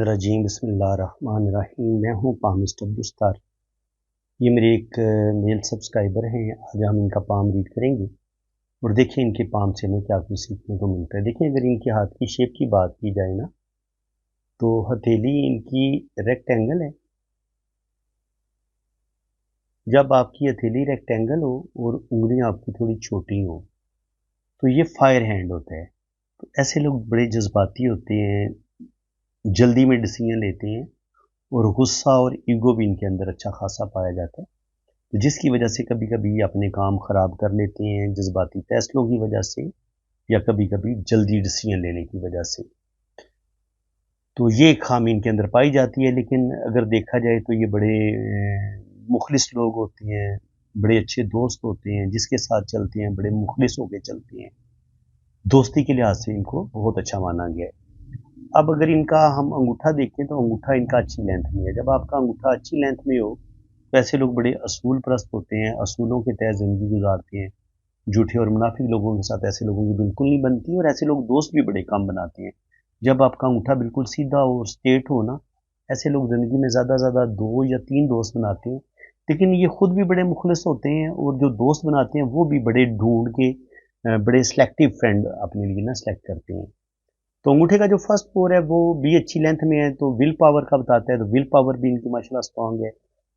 रजीम बिस्मिल्लाहिर्रहमानिर्रहीम। मैं हूँ पामिस्ट अब्दुस्तार। ये मेरे एक मेल सब्सक्राइबर हैं। आज हम इनका पाम रीड करेंगे और देखिए इनके पाम से हमें क्या कुछ सीखने को मिलता है। देखिए अगर इनके हाथ की शेप की बात की जाए ना, तो हथेली इनकी रेक्टेंगल है। जब आपकी हथेली रेक्टेंगल हो और उंगलियां आपकी थोड़ी छोटी हो तो ये फायर हैंड होता है। तो ऐसे लोग बड़े जज्बाती होते हैं, जल्दी में डिसीजन लेते हैं और गुस्सा और ईगो भी इनके अंदर अच्छा खासा पाया जाता है, तो जिसकी वजह से कभी कभी अपने काम ख़राब कर लेते हैं जज्बाती फैसलों की वजह से, या कभी कभी जल्दी डिसीजन लेने की वजह से। तो ये खामी इनके अंदर पाई जाती है। लेकिन अगर देखा जाए तो ये बड़े मुखलिस लोग होते हैं, बड़े अच्छे दोस्त होते हैं, जिसके साथ चलते हैं बड़े मुखलिस होकर चलते हैं। दोस्ती के लिहाज से इनको बहुत अच्छा माना गया है। अब अगर इनका हम अंगूठा देखें तो अंगूठा इनका अच्छी लेंथ में है। जब आपका अंगूठा अच्छी लेंथ में हो तो ऐसे लोग बड़े असूल परस्त होते हैं, असूलों के तहत ज़िंदगी गुजारते हैं। झूठे और मुनाफिक लोगों के साथ ऐसे लोगों की बिल्कुल नहीं बनती, और ऐसे लोग दोस्त भी बड़े कम बनाते हैं। जब आपका अंगूठा बिल्कुल सीधा हो और स्ट्रेट हो ना, ऐसे लोग ज़िंदगी में ज़्यादा से ज़्यादा 2 या 3 दोस्त बनाते हैं। लेकिन ये खुद भी बड़े मुखलिस होते हैं, और जो दोस्त बनाते हैं वो भी बड़े ढूंढ के बड़े सिलेक्टिव फ्रेंड अपने लिए ना सेलेक्ट करते हैं। तो अंगूठे का जो फर्स्ट पोर है वो भी अच्छी लेंथ में है, तो विल पावर का बताता है, तो विल पावर भी इनकी माशाल्लाह स्ट्रांग है।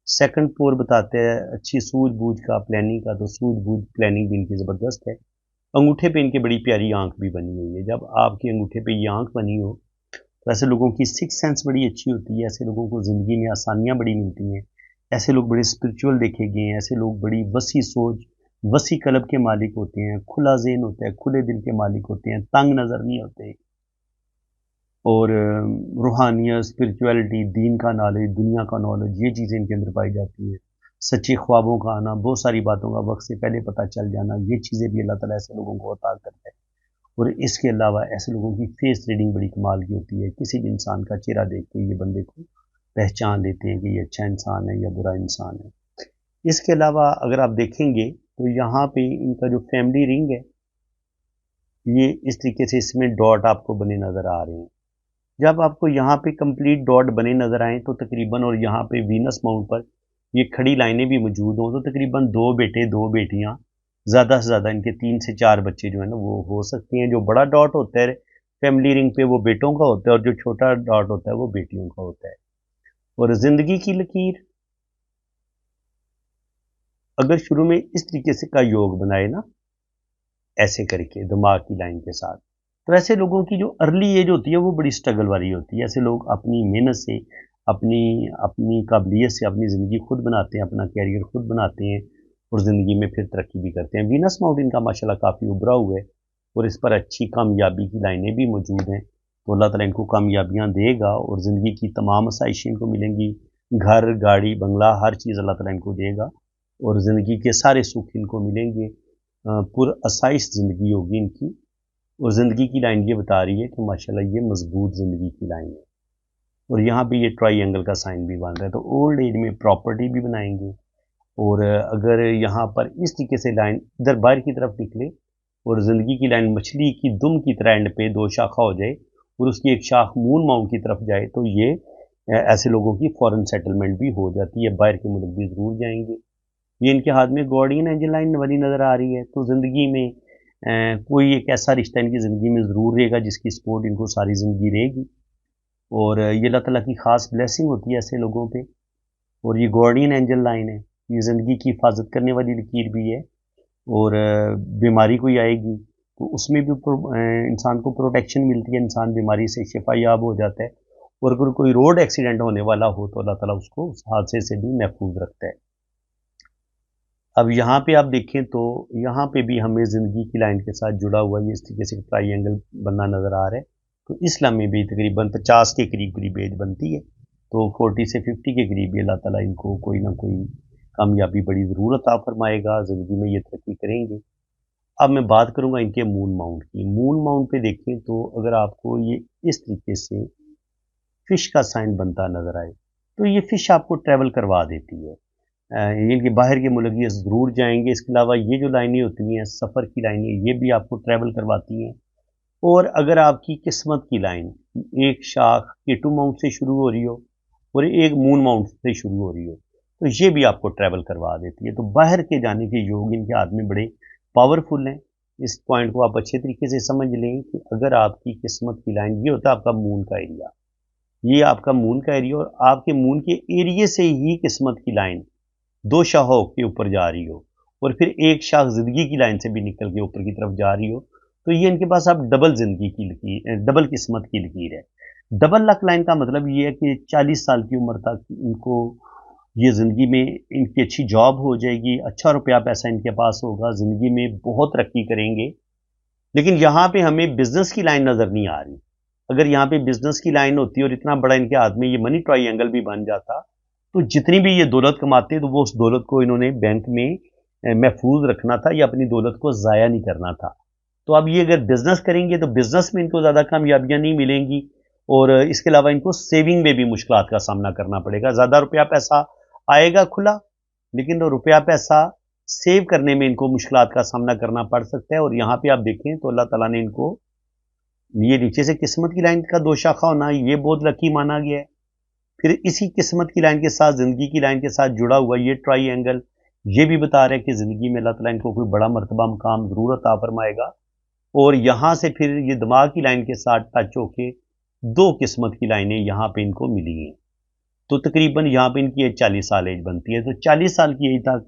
सेकंड पोर बताते हैं अच्छी सूझबूझ का, प्लानिंग का, तो सूझबूझ प्लानिंग भी इनकी ज़बरदस्त है। अंगूठे पे इनकी बड़ी प्यारी आंख भी बनी हुई है। जब आपके अंगूठे पे ये आंख बनी हो तो ऐसे लोगों की सिक्स सेंस बड़ी अच्छी होती है। ऐसे लोगों को ज़िंदगी में आसानियाँ बड़ी मिलती हैं। ऐसे लोग बड़े स्पिरिचुअल देखे गए हैं। ऐसे लोग बड़ी वसी सोच, वसी कल्ब के मालिक होते हैं, खुला ज़हन होता है, खुले दिल के मालिक होते हैं, तंग नज़र नहीं होते। और रूहानियत, स्पिरिचुअलिटी, दीन का नॉलेज, दुनिया का नॉलेज, ये चीज़ें इनके अंदर पाई जाती हैं। सच्चे ख्वाबों का आना, बहुत सारी बातों का वक्त से पहले पता चल जाना, ये चीज़ें भी अल्लाह ताला ऐसे लोगों को अता करता है। और इसके अलावा ऐसे लोगों की फेस रीडिंग बड़ी कमाल की होती है। किसी भी इंसान का चेहरा देख के ये बंदे को पहचान लेते हैं कि ये अच्छा इंसान है या बुरा इंसान है। इसके अलावा अगर आप देखेंगे तो यहाँ पे इनका जो फैमिली रिंग है, ये इस तरीके से इसमें डॉट आपको बने नज़र आ रहे हैं। जब आपको यहाँ पे कंप्लीट डॉट बने नज़र आएँ तो तकरीबन, और यहाँ पे वीनस माउंट पर ये खड़ी लाइनें भी मौजूद हों, तो तकरीबन 2 बेटे 2 बेटियाँ, ज़्यादा से ज़्यादा इनके 3 से 4 बच्चे जो है ना वो हो सकते हैं। जो बड़ा डॉट होता है फैमिली रिंग पे वो बेटों का होता है, और जो छोटा डॉट होता है वो बेटियों का होता है। और ज़िंदगी की लकीर अगर शुरू में इस तरीके से का योग बनाए ना, ऐसे करके दिमाग की लाइन के साथ, तो ऐसे लोगों की जो अर्ली एज होती है वो बड़ी स्ट्रगल वाली होती है। ऐसे लोग अपनी मेहनत से, अपनी अपनी काबिलियत से अपनी ज़िंदगी खुद बनाते हैं, अपना कैरियर खुद बनाते हैं, और ज़िंदगी में फिर तरक्की भी करते हैं। वीनस माउंट इनका माशाल्लाह काफ़ी उभरा हुआ है, और इस पर अच्छी कामयाबी की लाइनें भी मौजूद हैं। तो अल्लाह ताला इनको कामयाबियाँ देगा और ज़िंदगी की तमाम आसाइशें इनको मिलेंगी। घर, गाड़ी, बंगला, हर चीज़ अल्लाह ताला इनको देगा, और ज़िंदगी के सारे सुख इनको मिलेंगे। पुरअसाइश ज़िंदगी होगी इनकी। और ज़िंदगी की लाइन ये बता रही है कि माशाल्लाह ये मजबूत ज़िंदगी की लाइन है। और यहाँ पे ये ट्रायंगल का साइन भी बन रहा है, तो ओल्ड एज में प्रॉपर्टी भी बनाएंगे। और अगर यहाँ पर इस तरीके से लाइन इधर बाहर की तरफ निकले और ज़िंदगी की लाइन मछली की दुम की तरह एंड पे 2 शाखा हो जाए, और उसकी एक शाख मून माउंट की तरफ जाए, तो ये ऐसे लोगों की फॉरेन सेटलमेंट भी हो जाती है, बाहर के मुल्क भी ज़रूर जाएंगे। ये इनके हाथ में गार्डियन एंजल लाइन वाली नज़र आ रही है। तो ज़िंदगी में कोई एक ऐसा रिश्ता इनकी ज़िंदगी में ज़रूर रहेगा जिसकी सपोर्ट इनको सारी ज़िंदगी रहेगी, और ये अल्लाह ताला की ख़ास ब्लेसिंग होती है ऐसे लोगों पे। और ये गार्डियन एंजल लाइन है, ये ज़िंदगी की हिफाजत करने वाली लकीर भी है। और बीमारी कोई आएगी तो उसमें भी इंसान को प्रोटेक्शन मिलती है, इंसान बीमारी से शिफा याब हो जाता है। और अगर कोई रोड एक्सीडेंट होने वाला हो तो अल्लाह ताला उसको उस हादसे से भी महफूज रखता है। अब यहाँ पे आप देखें तो यहाँ पे भी हमें ज़िंदगी की लाइन के साथ जुड़ा हुआ ये इस तरीके से ट्रायंगल बनना नज़र आ रहा है। तो इस्लाम में भी तकरीबन 50 के करीब करीब एज बनती है, तो 40 से 50 के करीब भी अल्लाह ताला इनको कोई ना कोई कामयाबी बड़ी ज़रूर अता फरमाएगा, ज़िंदगी में ये तरक्की करेंगे। अब मैं बात करूँगा इनके मून माउंट की। मून माउंट पे देखें तो अगर आपको ये इस तरीके से फ़िश का साइन बनता नज़र आए, तो ये फ़िश आपको ट्रैवल करवा देती है। इनके बाहर के मुल्क ये ज़रूर जाएंगे। इसके अलावा ये जो लाइनें होती हैं, सफ़र की लाइनें, ये भी आपको ट्रैवल करवाती हैं। और अगर आपकी किस्मत की लाइन एक शाख K2 माउंट से शुरू हो रही हो और एक मून माउंट से शुरू हो रही हो, तो ये भी आपको ट्रैवल करवा देती है। तो बाहर के जाने के योग इनके हाथ में बड़े पावरफुल हैं। इस पॉइंट को आप अच्छे तरीके से समझ लें कि अगर आपकी किस्मत की लाइन, ये होता है आपका मून का एरिया, ये आपका मून का एरिया, और आपके मून के एरिए से ही किस्मत की लाइन दो शाखों के ऊपर जा रही हो और फिर एक शाख जिंदगी की लाइन से भी निकल के ऊपर की तरफ जा रही हो, तो ये इनके पास अब डबल जिंदगी की लकीर, डबल किस्मत की लकीर है। डबल लक लाइन का मतलब ये है कि 40 साल की उम्र तक इनको ये ज़िंदगी में इनकी अच्छी जॉब हो जाएगी, अच्छा रुपया पैसा इनके पास होगा, ज़िंदगी में बहुत तरक्की करेंगे। लेकिन यहाँ पे हमें बिजनेस की लाइन नज़र नहीं आ रही। अगर यहाँ पे बिजनेस की लाइन होती और इतना बड़ा इनके हाथ में ये मनी ट्रायंगल भी बन जाता, तो जितनी भी ये दौलत कमाते तो वो उस दौलत को इन्होंने बैंक में महफूज रखना था या अपनी दौलत को ज़ाया नहीं करना था। तो अब ये अगर बिजनेस करेंगे तो बिजनेस में इनको ज़्यादा कामयाबियाँ नहीं मिलेंगी, और इसके अलावा इनको सेविंग में भी मुश्किलात का सामना करना पड़ेगा। ज़्यादा रुपया पैसा आएगा खुला, लेकिन वो रुपया पैसा सेव करने में इनको मुश्किलात का सामना करना पड़ सकता है। और यहाँ पे आप देखें तो अल्लाह ताला ने इनको ये नीचे से किस्मत की लाइन का दो शाखा होना, ये बहुत लकी माना गया है। फिर इसी किस्मत की लाइन के साथ ज़िंदगी की लाइन के साथ जुड़ा हुआ ये ट्रायंगल ये भी बता रहा है कि ज़िंदगी में अल्लाह ताला इनको कोई बड़ा मर्तबा मुकाम ज़रूर अता फरमाएगा। और यहाँ से फिर ये दिमाग की लाइन के साथ टच होके दो किस्मत की लाइनें यहाँ पे इनको मिली हैं। तो तकरीबन यहाँ पे इनकी एज 40 साल एज बनती है। तो 40 साल की एज तक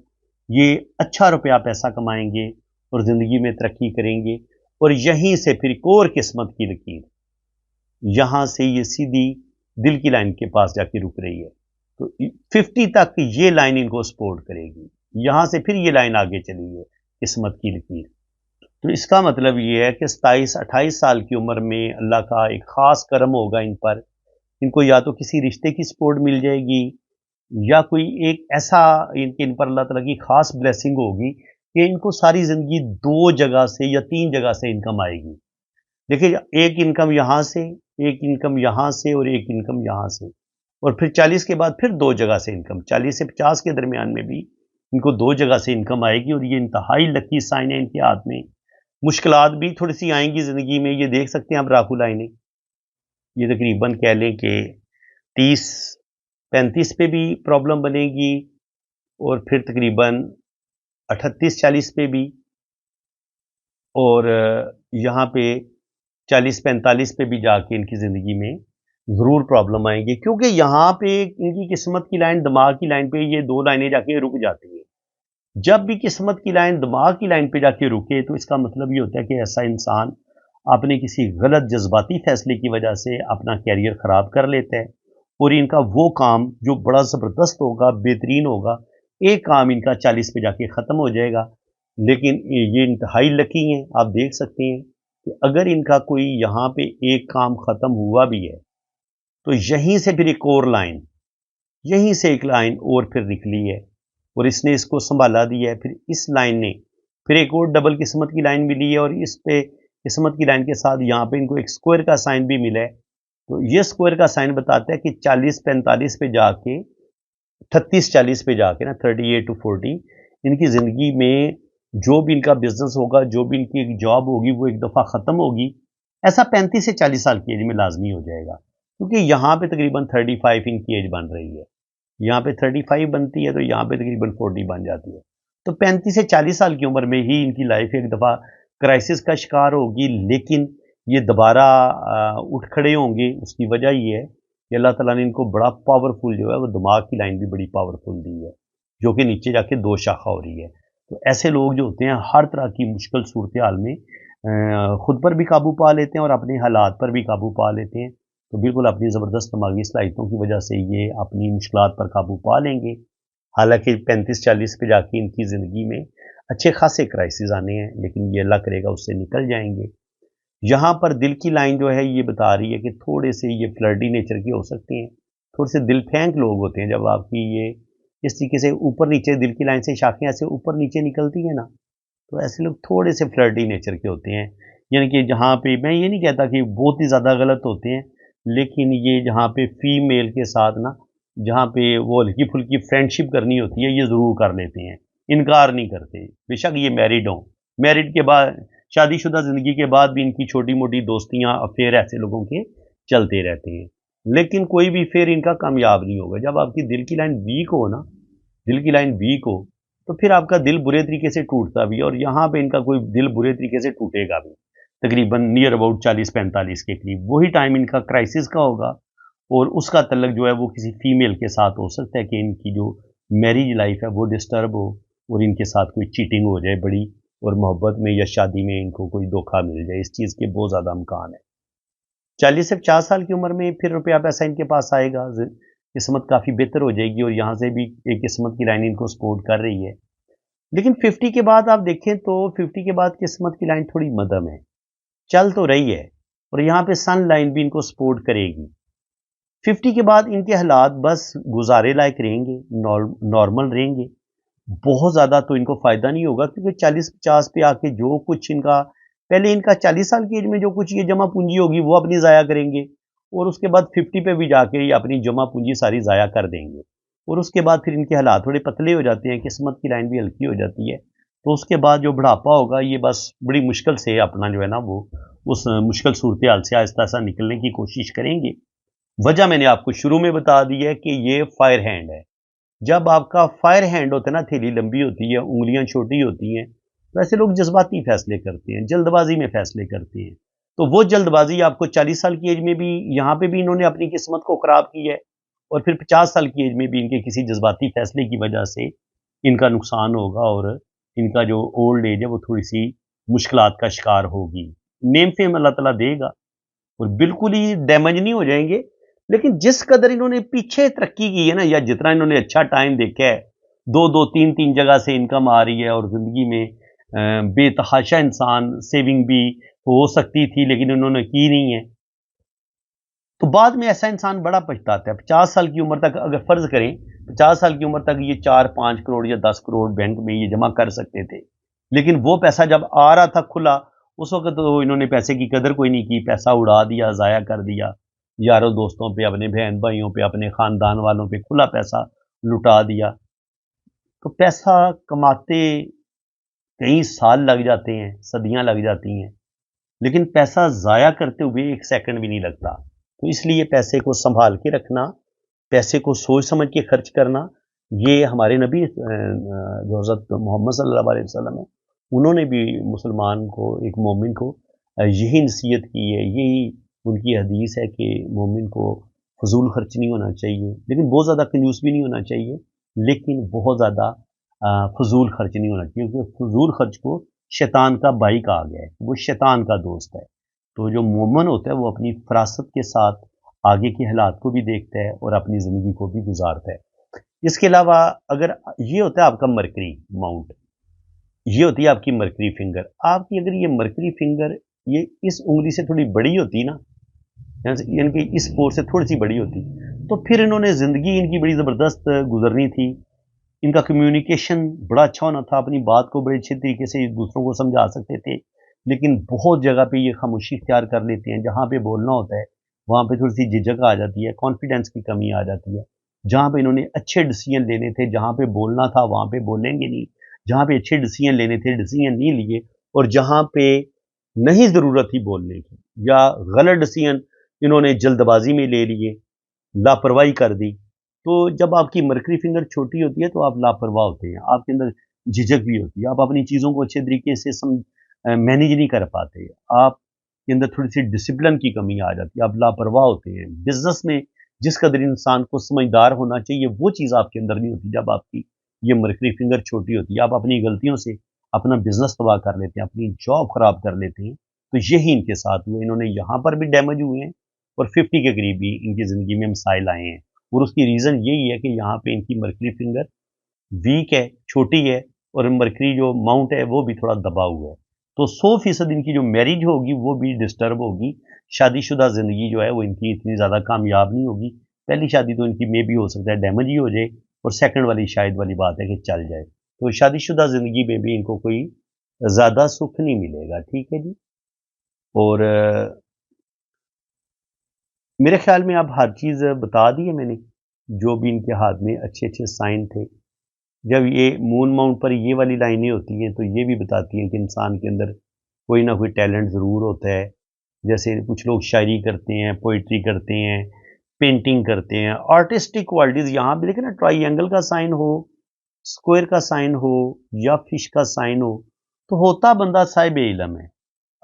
ये अच्छा रुपया पैसा कमाएंगे और ज़िंदगी में तरक्की करेंगे। और यहीं से फिर एक और किस्मत की लकीर, यहाँ से ये सीधी दिल की लाइन के पास जाके रुक रही है। तो 50 तक ये लाइन इनको सपोर्ट करेगी, यहाँ से फिर ये लाइन आगे चली है किस्मत की लकीर। तो इसका मतलब ये है कि 27-28 साल की उम्र में अल्लाह का एक ख़ास करम होगा इन पर। इनको या तो किसी रिश्ते की सपोर्ट मिल जाएगी, या कोई एक ऐसा इन पर अल्लाह ताला की ख़ास ब्लेसिंग होगी कि इनको सारी ज़िंदगी 2 जगह से या 3 जगह से इनकम आएगी। देखिए, एक इनकम यहाँ से, एक इनकम यहाँ से और एक इनकम यहाँ से, और फिर 40 के बाद फिर 2 जगह से इनकम, 40 से 50 के दरमियान में भी इनको 2 जगह से इनकम आएगी। और ये इंतहाई लकी साइन है इनके हाथ में। मुश्किलात भी थोड़ी सी आएंगी ज़िंदगी में, ये देख सकते हैं आप राहु लाइनें, ये तकरीबन कह लें कि 30-35 पे भी प्रॉब्लम बनेगी, और फिर तकरीबन 38-40 पे भी, और यहाँ पे 40-45 पे भी जाके इनकी ज़िंदगी में ज़रूर प्रॉब्लम आएंगी, क्योंकि यहाँ पे इनकी किस्मत की लाइन, दिमाग की लाइन पे ये 2 लाइनें जाके रुक जाती हैं। जब भी किस्मत की लाइन दिमाग की लाइन पे जाके रुके, तो इसका मतलब ये होता है कि ऐसा इंसान अपने किसी गलत जज्बाती फैसले की वजह से अपना कैरियर ख़राब कर लेता है, और इनका वो काम जो बड़ा ज़बरदस्त होगा, बेहतरीन होगा, एक काम इनका 40 पे जाके ख़त्म हो जाएगा। लेकिन ये इंतहाई लकी हैं। आप देख सकते हैं कि अगर इनका कोई यहाँ पे एक काम ख़त्म हुआ भी है, तो यहीं से फिर एक और लाइन, यहीं से एक लाइन और फिर निकली है, और इसने इसको संभाला दिया है। फिर इस लाइन ने फिर एक और डबल किस्मत की लाइन मिली है, और इस पे किस्मत की लाइन के साथ यहाँ पे इनको एक स्क्वायर का साइन भी मिला है। तो ये स्क्वायर का साइन बताता है कि 40-45 पे जाके, 38-40 पे जाके ना, 38 to 40, इनकी ज़िंदगी में जो भी इनका बिजनेस होगा, जो भी इनकी एक जॉब होगी, वो एक दफ़ा ख़त्म होगी। ऐसा 35 से 40 साल की एज में लाजमी हो जाएगा, क्योंकि यहाँ पे तकरीबन 35 इनकी एज बन रही है। यहाँ पे 35 बनती है, तो यहाँ पे तकरीबन 40 बन जाती है। तो 35 से 40 साल की उम्र में ही इनकी लाइफ एक दफ़ा क्राइसिस का शिकार होगी, लेकिन ये दोबारा उठ खड़े होंगे। उसकी वजह ये है कि अल्लाह ताला ने इनको बड़ा पावरफुल जो है वो दिमाग की लाइन भी बड़ी पावरफुल दी है, जो कि नीचे जाके 2 शाखा हो रही है। तो ऐसे लोग जो होते हैं हर तरह की मुश्किल सूरत हाल में खुद पर भी काबू पा लेते हैं और अपने हालात पर भी काबू पा लेते हैं। तो बिल्कुल अपनी ज़बरदस्त दिमागी सलाहियतों की वजह से ये अपनी मुश्किलात पर काबू पा लेंगे। हालांकि 35-40 पे जाके इनकी ज़िंदगी में अच्छे खासे क्राइसिस आने हैं, लेकिन ये अल्लाह करेगा उससे निकल जाएंगे। यहाँ पर दिल की लाइन जो है ये बता रही है कि थोड़े से ये फ्लर्टी नेचर के हो सकते हैं, थोड़े से दिल फेंक लोग होते हैं। जब आपकी ये इस तरीके से ऊपर नीचे दिल की लाइन से शाखें ऐसे ऊपर नीचे निकलती हैं ना, तो ऐसे लोग थोड़े से फ्लर्टी नेचर के होते हैं। यानी कि जहाँ पे मैं ये नहीं कहता कि बहुत ही ज़्यादा गलत होते हैं, लेकिन ये जहाँ पे फीमेल के साथ ना जहाँ पे वो हल्की फुल्की फ्रेंडशिप करनी होती है ये ज़रूर कर लेते हैं, इनकार नहीं करते। बेशक ये मैरिड हों, मैरिड के बाद शादीशुदा ज़िंदगी के बाद भी इनकी छोटी मोटी दोस्तियाँ अफेयर ऐसे लोगों के चलते रहते हैं, लेकिन कोई भी फेर इनका कामयाब नहीं होगा। जब आपकी दिल की लाइन वीक हो ना, दिल की लाइन वीक हो, तो फिर आपका दिल बुरे तरीके से टूटता भी है, और यहाँ पे इनका कोई दिल बुरे तरीके से टूटेगा भी, तकरीबन नियर अबाउट 40-45 के करीब। वही टाइम इनका क्राइसिस का होगा, और उसका तल्लक जो है वो किसी फीमेल के साथ हो सकता है कि इनकी जो मैरिज लाइफ है वो डिस्टर्ब हो, और इनके साथ कोई चीटिंग हो जाए बड़ी, और मोहब्बत में या शादी में इनको कोई धोखा मिल जाए। इस चीज़ के बहुत ज़्यादा इम्कान है। 40 से 50 साल की उम्र में फिर रुपया पैसा इनके पास आएगा, किस्मत काफ़ी बेहतर हो जाएगी, और यहाँ से भी एक किस्मत की लाइन इनको सपोर्ट कर रही है। लेकिन 50 के बाद आप देखें तो 50 के बाद किस्मत की लाइन थोड़ी मध्यम है, चल तो रही है, और यहाँ पे सन लाइन भी इनको सपोर्ट करेगी। 50 के बाद इनके हालात बस गुजारे लायक रहेंगे, नॉर्मल रहेंगे। बहुत ज़्यादा तो इनको फ़ायदा नहीं होगा, क्योंकि 40-50 पे आके जो कुछ इनका पहले इनका 40 साल की एज में जो कुछ ये जमा पूंजी होगी वो अपनी ज़ाया करेंगे, और उसके बाद 50 पे भी जाके ये अपनी जमा पूंजी सारी ज़ाया कर देंगे, और उसके बाद फिर इनके हालात थोड़े पतले हो जाते हैं, किस्मत की लाइन भी हल्की हो जाती है। तो उसके बाद जो बुढ़ापा होगा ये बस बड़ी मुश्किल से अपना जो है ना वो उस मुश्किल सूरत हाल से आहिस्ता आहिस्ता निकलने की कोशिश करेंगे। वजह मैंने आपको शुरू में बता दी है कि ये फायर हैंड है। जब आपका फायर हैंड होता है ना, थैली लंबी होती है, उंगलियां छोटी होती हैं, तो ऐसे लोग जज्बाती फैसले करते हैं, जल्दबाजी में फैसले करते हैं। तो वो जल्दबाजी आपको 40 साल की एज में भी, यहाँ पे भी इन्होंने अपनी किस्मत को खराब की है, और फिर 50 साल की एज में भी इनके किसी जज्बाती फैसले की वजह से इनका नुकसान होगा, और इनका जो ओल्ड एज है वो थोड़ी सी मुश्किलात का शिकार होगी। नेम फेम अल्लाह ताला देगा, और बिल्कुल ही डैमेज नहीं हो जाएंगे। लेकिन जिस कदर इन्होंने पीछे तरक्की की है ना, या जितना इन्होंने अच्छा टाइम देखा है, दो दो तीन तीन जगह से इनकम आ रही है, और जिंदगी में बेतहाशा इंसान सेविंग भी हो सकती थी लेकिन उन्होंने की नहीं है, तो बाद में ऐसा इंसान बड़ा पछताता है। 50 साल की उम्र तक अगर फर्ज करें, 50 साल की उम्र तक ये 4-5 करोड़ या 10 करोड़ बैंक में ये जमा कर सकते थे, लेकिन वो पैसा जब आ रहा था खुला, उस वक्त तो इन्होंने पैसे की कदर कोई नहीं की, पैसा उड़ा दिया, ज़ाया कर दिया, यारों दोस्तों पे, अपने बहन भाइयों पे, अपने ख़ानदान वालों पे खुला पैसा लुटा दिया। तो पैसा कमाते कई साल लग जाते हैं, सदियां लग जाती हैं, लेकिन पैसा ज़ाया करते हुए एक सेकंड भी नहीं लगता। तो इसलिए पैसे को संभाल के रखना, पैसे को सोच समझ के खर्च करना, ये हमारे नबी जो हज़रत मोहम्मद सल्लल्लाहु अलैहि वसल्लम है, उन्होंने भी मुसलमान को, एक मोमिन को यही नसीहत की है, यही उनकी हदीस है कि मोमिन को फजूल खर्च नहीं होना चाहिए, लेकिन बहुत ज़्यादा कंजूस भी नहीं होना चाहिए, लेकिन बहुत ज़्यादा फजूल खर्च नहीं होना चाहिए, क्योंकि फजूल खर्च को शैतान का भाई कहा गया है, वो शैतान का दोस्त है। तो जो मोमिन होता है वो अपनी फरासत के साथ आगे के हालात को भी देखता है, और अपनी ज़िंदगी को भी गुजारता है। इसके अलावा अगर ये होता है आपका मरकरी माउंट, ये होती है आपकी मरकरी फिंगर। आपकी अगर ये मरकरी फिंगर ये इस उंगली से थोड़ी बड़ी होती ना, यानी कि इस पोर से थोड़ी सी बड़ी होती, तो फिर इन्होंने ज़िंदगी इनकी बड़ी ज़बरदस्त गुजरनी थी। इनका कम्युनिकेशन बड़ा अच्छा होना था, अपनी बात को बड़े अच्छे तरीके से दूसरों को समझा सकते थे, लेकिन बहुत जगह पे ये खामोशी इख्तियार कर लेते हैं। जहाँ पे बोलना होता है वहाँ पे थोड़ी सी झिझक आ जाती है, कॉन्फिडेंस की कमी आ जाती है। जहाँ पे इन्होंने अच्छे डिसीजन लेने थे, जहाँ पे बोलना था वहाँ पे बोलेंगे नहीं, जहाँ पे अच्छे डिसीजन लेने थे डिसीजन नहीं लिए, और जहाँ पे नहीं ज़रूरत थी बोलने की या गलत डिसीजन इन्होंने जल्दबाजी में ले लिए, लापरवाही कर दी। तो जब आपकी मरकरी फिंगर छोटी होती है तो आप लापरवाह होते हैं, आपके अंदर झिझक भी होती है, आप अपनी चीज़ों को अच्छे तरीके से मैनेज नहीं कर पाते, आपके अंदर थोड़ी सी डिसिप्लिन की कमी आ जाती है, आप लापरवाह होते हैं। बिजनेस में जिस कदर इंसान को समझदार होना चाहिए वो चीज़ आपके अंदर नहीं होती जब आपकी ये मरकरी फिंगर छोटी होती है। आप अपनी गलतियों से अपना बिजनेस तबाह कर लेते हैं, अपनी जॉब खराब कर लेते हैं। तो यही इनके साथ हुआ, इन्होंने यहाँ पर भी डैमेज हुए हैं, और 50 के करीब भी इनकी ज़िंदगी में मसाइल आए हैं, और उसकी रीज़न यही है कि यहाँ पे इनकी मरकरी फिंगर वीक है, छोटी है, और मरकरी जो माउंट है वो भी थोड़ा दबा हुआ है। तो 100% इनकी जो मैरिज होगी वो भी डिस्टर्ब होगी। शादीशुदा ज़िंदगी जो है वो इनकी इतनी ज़्यादा कामयाब नहीं होगी। पहली शादी तो इनकी में भी हो सकता है डैमेज ही हो जाए, और सेकंड वाली शायद वाली बात है कि चल जाए। तो शादीशुदा ज़िंदगी में भी इनको कोई ज़्यादा सुख नहीं मिलेगा, ठीक है जी। और मेरे ख्याल में अब हर चीज़ बता दी है मैंने। जो भी इनके हाथ में अच्छे अच्छे साइन थे। जब ये मून माउंट पर ये वाली लाइनें होती हैं तो ये भी बताती हैं कि इंसान के अंदर कोई ना कोई टैलेंट ज़रूर होता है। जैसे कुछ लोग शायरी करते हैं, पोइट्री करते हैं, पेंटिंग करते हैं, आर्टिस्टिक क्वालिटीज़ यहाँ भी देखें ना, ट्राइएंगल का साइन हो, स्क्वायर का साइन हो या फिश का साइन हो, तो होता बंदा साहिब इल्म है।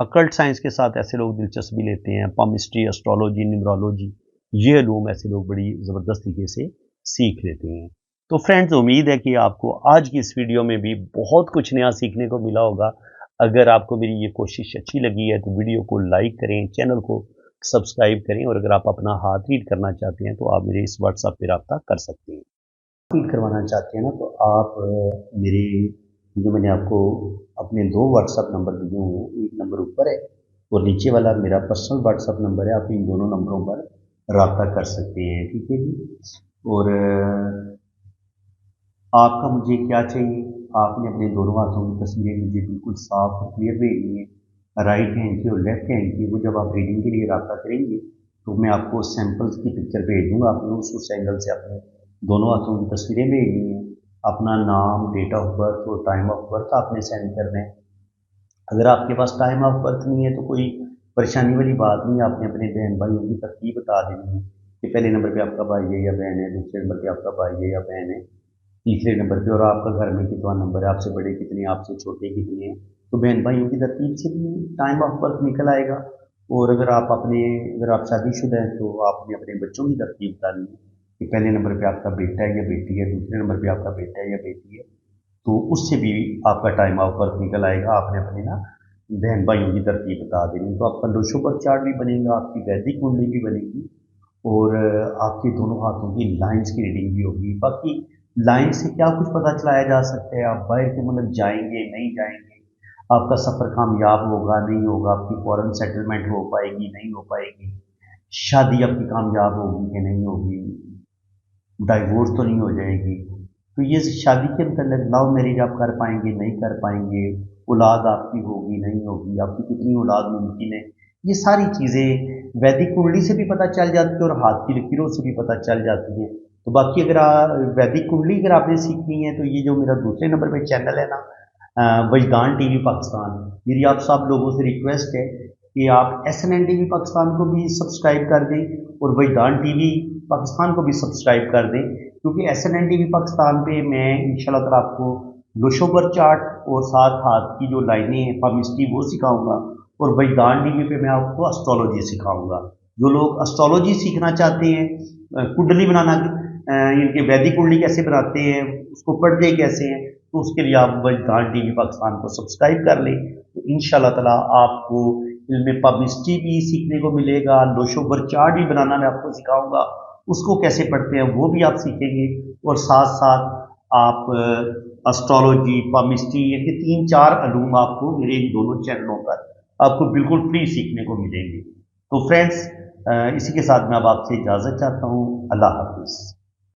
अकल्ट साइंस के साथ ऐसे लोग दिलचस्पी लेते हैं, पामिस्ट्री, एस्ट्रोलॉजी, न्यूमरोलॉजी, ये इल्म ऐसे लोग बड़ी ज़बरदस्त तरीके से सीख लेते हैं। तो फ्रेंड्स, उम्मीद है कि आपको आज की इस वीडियो में भी बहुत कुछ नया सीखने को मिला होगा। अगर आपको मेरी ये कोशिश अच्छी लगी है तो वीडियो को लाइक करें, चैनल को सब्सक्राइब करें, और अगर आप अपना हाथ रीड करना चाहते हैं तो आप मेरे इस व्हाट्सएप पे रब्ता कर सकते हैं। रीड करवाना चाहते हैं ना तो आप मेरे जो मैंने आपको अपने 2 व्हाट्सएप नंबर दिए हुए हैं, एक नंबर ऊपर है और नीचे वाला मेरा पर्सनल व्हाट्सएप नंबर है, आप इन दोनों नंबरों पर रब्ता कर सकते हैं, ठीक है जी। और आपका मुझे क्या चाहिए, आपने अपने दोनों हाथों की तस्वीरें मुझे बिल्कुल साफ और क्लियर भेजनी है, राइट हैंड की और लेफ्ट हैंड की। वो जब आप रीडिंग के लिए रब्ता करेंगे तो मैं आपको सैंपल्स की पिक्चर भेज दूँगा, आपने उस एंगल से अपने दोनों हाथों की तस्वीरें भेजनी है। अपना नाम, डेट ऑफ बर्थ और टाइम ऑफ बर्थ आपने सेंड करना है। अगर आपके पास टाइम ऑफ बर्थ नहीं है तो कोई परेशानी वाली बात नहीं, आपने अपने बहन भाइयों की तरतीब बता देनी है कि पहले नंबर पे आपका भाई है या बहन है, दूसरे नंबर पे आपका भाई है या बहन है, तीसरे नंबर पे, और आपका घर में कितना नंबर है, आपसे बड़े कितने हैं, आपसे छोटे कितने हैं। तो बहन भाइयों की तरतीब से भी टाइम ऑफ बर्थ निकल आएगा। और अगर आप शादीशुदा हैं तो आपने अपने बच्चों की तरतीब डालनी है कि पहले नंबर पे आपका बेटा है या बेटी है, दूसरे नंबर पे आपका बेटा है या बेटी है, तो उससे भी आपका टाइम ऑफ बर्थ निकल आएगा। आपने अपने ना बहन भाइयों की तरतीब बता देनी, तो आपका डोशो बर्थ चार्ट भी बनेगा, आपकी वैदिक कुंडली भी बनेगी, और आपके दोनों हाथों की लाइंस की रीडिंग भी होगी। बाकी लाइन से क्या कुछ पता चलाया जा सकता है, आप बाहर के मुल्क जाएंगे नहीं जाएंगे, आपका सफ़र कामयाब होगा नहीं होगा, आपकी फॉरेन सेटलमेंट हो पाएगी नहीं हो पाएगी, शादी आपकी कामयाब होगी कि नहीं होगी, डाइवोर्स तो नहीं हो जाएगी। तो ये शादी के मतलब लव मैरिज आप कर पाएंगे नहीं कर पाएंगे, औलाद आपकी होगी नहीं होगी, आपकी कितनी औलाद मुमकिन है, ये सारी चीज़ें वैदिक कुंडली से भी पता चल जाती है और हाथ की लकीरों से भी पता चल जाती हैं। तो बाकी अगर वैदिक कुंडली अगर आपने सीखनी है तो ये जो मेरा दूसरे नंबर पे चैनल है ना, वजदान टीवी पाकिस्तान, मेरी आप सब लोगों से रिक्वेस्ट है कि आप SNN टीवी पाकिस्तान को भी सब्सक्राइब कर दें और वजदान टीवी पाकिस्तान को भी सब्सक्राइब कर दें, क्योंकि SNN टीवी पाकिस्तान पे मैं इंशाल्लाह ताला आपको लोशोबर चार्ट और साथ हाथ की जो लाइनें हैं पामिस्ट्री वो सिखाऊंगा, और वजदान टीवी पे मैं आपको एस्ट्रोलॉजी सिखाऊंगा। जो लोग एस्ट्रोलॉजी सीखना चाहते हैं, कुंडली बनाना, इनके वैदिक कुंडली कैसे बनाते हैं, उसको पढ़ते कैसे हैं, तो उसके लिए आप वजदान टीवी पाकिस्तान को सब्सक्राइब कर लें। तो इंशाल्लाह ताला आपको इनमें पामिस्ट्री भी सीखने को मिलेगा, लोशोबर चार्ट भी बनाना मैं आपको सिखाऊंगा, उसको कैसे पढ़ते हैं वो भी आप सीखेंगे, और साथ साथ आप एस्ट्रोलॉजी, पामिस्ट्री, ये 3-4 अलूम आपको मेरे इन दोनों चैनलों पर आपको बिल्कुल फ्री सीखने को मिलेंगे। तो फ्रेंड्स, इसी के साथ मैं अब आपसे इजाज़त चाहता हूँ। अल्लाह हाफिज़।